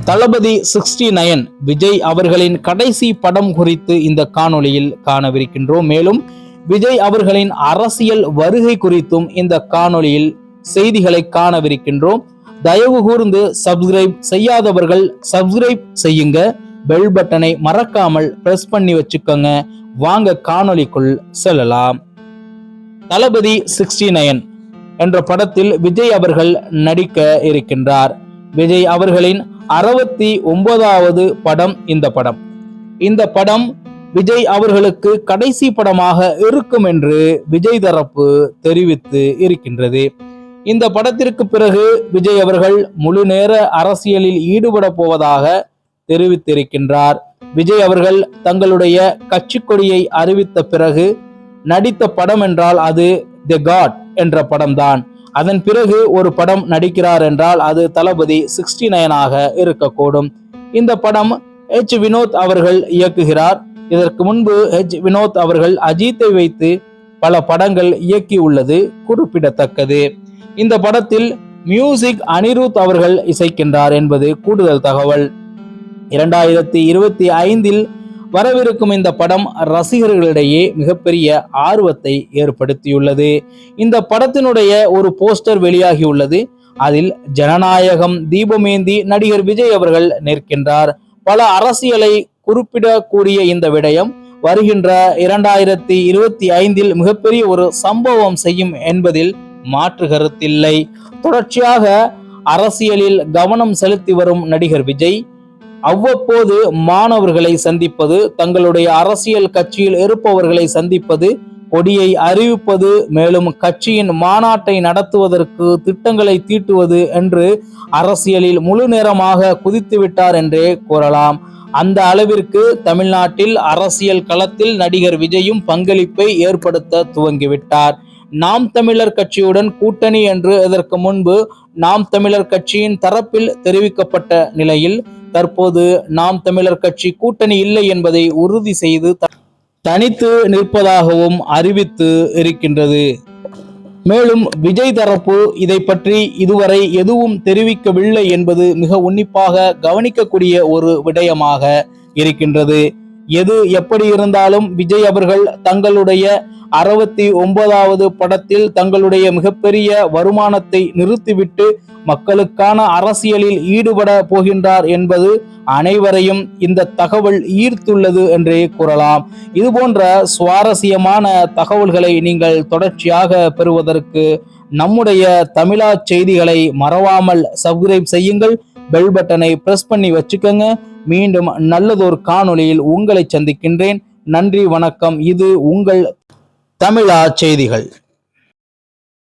தளபதி 69 விஜய் அவர்களின் கடைசி படம் குறித்து இந்த காணொளியில் காணவிருக்கின்றோம். மேலும் விஜய் அவர்களின் அரசியல் வருகை குறித்தும் இந்த காணொளியில் செய்திகளை காணவிருக்கின்றோம். தயவு கூர்ந்து சப்ஸ்கிரைப் செய்யாதவர்கள் சப்ஸ்கிரைப் செய்யுங்க, பெல் பட்டனை மறக்காமல் பிரஸ் பண்ணி வச்சுக்கோங்க. வாங்க காணொளிக்குள் செல்லலாம். தளபதி 69 என்ற படத்தில் விஜய் அவர்கள் நடிக்க இருக்கின்றார். விஜய் அவர்களின் 69வது படம் இந்த படம் விஜய் அவர்களுக்கு கடைசி படமாக இருக்கும் என்று விஜய் தரப்பு தெரிவித்து இருக்கின்றது. இந்த படத்திற்கு பிறகு விஜய் அவர்கள் முழு நேர அரசியலில் ஈடுபட போவதாக தெரிவித்திருக்கின்றார். விஜய் அவர்கள் தங்களுடைய கட்சி கொடியை அறிவித்த பிறகு நடித்த படம் என்றால் அது தி காட் என்ற படம்தான். அதன் பிறகு ஒரு படம் நடிக்கிறார் என்றால் அது தளபதி 69ஆக இருக்கக்கூடும். இந்த படம் வினோத் அவர்கள் இயக்குகிறார். இதற்கு முன்பு வினோத் அவர்கள் அஜித்தை வைத்து பல படங்கள் இயக்கி உள்ளது குறிப்பிடத்தக்கது. இந்த படத்தில் மியூசிக் அனிருத் அவர்கள் இசைக்கின்றார் என்பது கூடுதல் தகவல். 2025 வரவிருக்கும் இந்த படம் ரசிகர்களிடையே மிகப்பெரிய ஆர்வத்தை ஏற்படுத்தியுள்ளது. இந்த படத்தினுடைய ஒரு போஸ்டர் வெளியாகியுள்ளது. அதில் ஜனநாயகம் தீபமேந்தி நடிகர் விஜய் அவர்கள் நிற்கின்றார். பல அரசியலை குறிப்பிடக்கூடிய இந்த விடயம் வருகின்ற 2025 மிகப்பெரிய ஒரு சம்பவம் செய்யும் என்பதில் மாற்று கருத்தில்லை. தொடர்ச்சியாக அரசியலில் கவனம் செலுத்தி வரும் நடிகர் விஜய் அவ்வப்போது மாணவர்களை சந்திப்பது, தங்களுடைய அரசியல் கட்சியில் இருப்பவர்களை சந்திப்பது, கொடியை அறிவிப்பது, மேலும் கட்சியின் மாநாட்டை நடத்துவதற்கு திட்டங்களை தீட்டுவது என்று அரசியலில் முழு நேரமாக குதித்து விட்டார் என்றே கூறலாம். அந்த அளவிற்கு தமிழ்நாட்டில் அரசியல் களத்தில் நடிகர் விஜயும் பங்களிப்பை ஏற்படுத்த துவங்கிவிட்டார். நாம் தமிழர் கட்சியுடன் கூட்டணி என்று இதற்கு முன்பு நாம் தமிழர் கட்சியின் தரப்பில் தெரிவிக்கப்பட்ட நிலையில் தற்போது நாம் தமிழர் கட்சி கூட்டணி இல்லை என்பதை உறுதி செய்து தனித்து நிற்பதாகவும் அறிவித்து இருக்கின்றது. மேலும் விஜய் தரப்பு இதை பற்றி இதுவரை எதுவும் தெரிவிக்கவில்லை என்பது மிக உன்னிப்பாக கவனிக்கக்கூடிய ஒரு விடயமாக இருக்கின்றது. எது எப்படி இருந்தாலும் விஜய் அவர்கள் தங்களுடைய 69வது படத்தில் தங்களுடைய மிகப்பெரிய வருமானத்தை நிறுத்திவிட்டு மக்களுக்கான அரசியலில் ஈடுபட போகின்றார் என்பது அனைவரையும் இந்த தகவல் ஈர்த்துள்ளது என்றே கூறலாம். இது போன்ற சுவாரஸ்யமான தகவல்களை நீங்கள் தொடர்ச்சியாக பெறுவதற்கு நம்முடைய தமிழா செய்திகளை மறவாமல் சப்ஸ்கிரைப் செய்யுங்கள், பெல் பட்டனை பிரஸ் பண்ணி வச்சுக்கோங்க. மீண்டும் நல்லதொரு காணொளியில் உங்களை சந்திக்கின்றேன். நன்றி, வணக்கம். இது உங்கள் தமிழா செய்திகள்.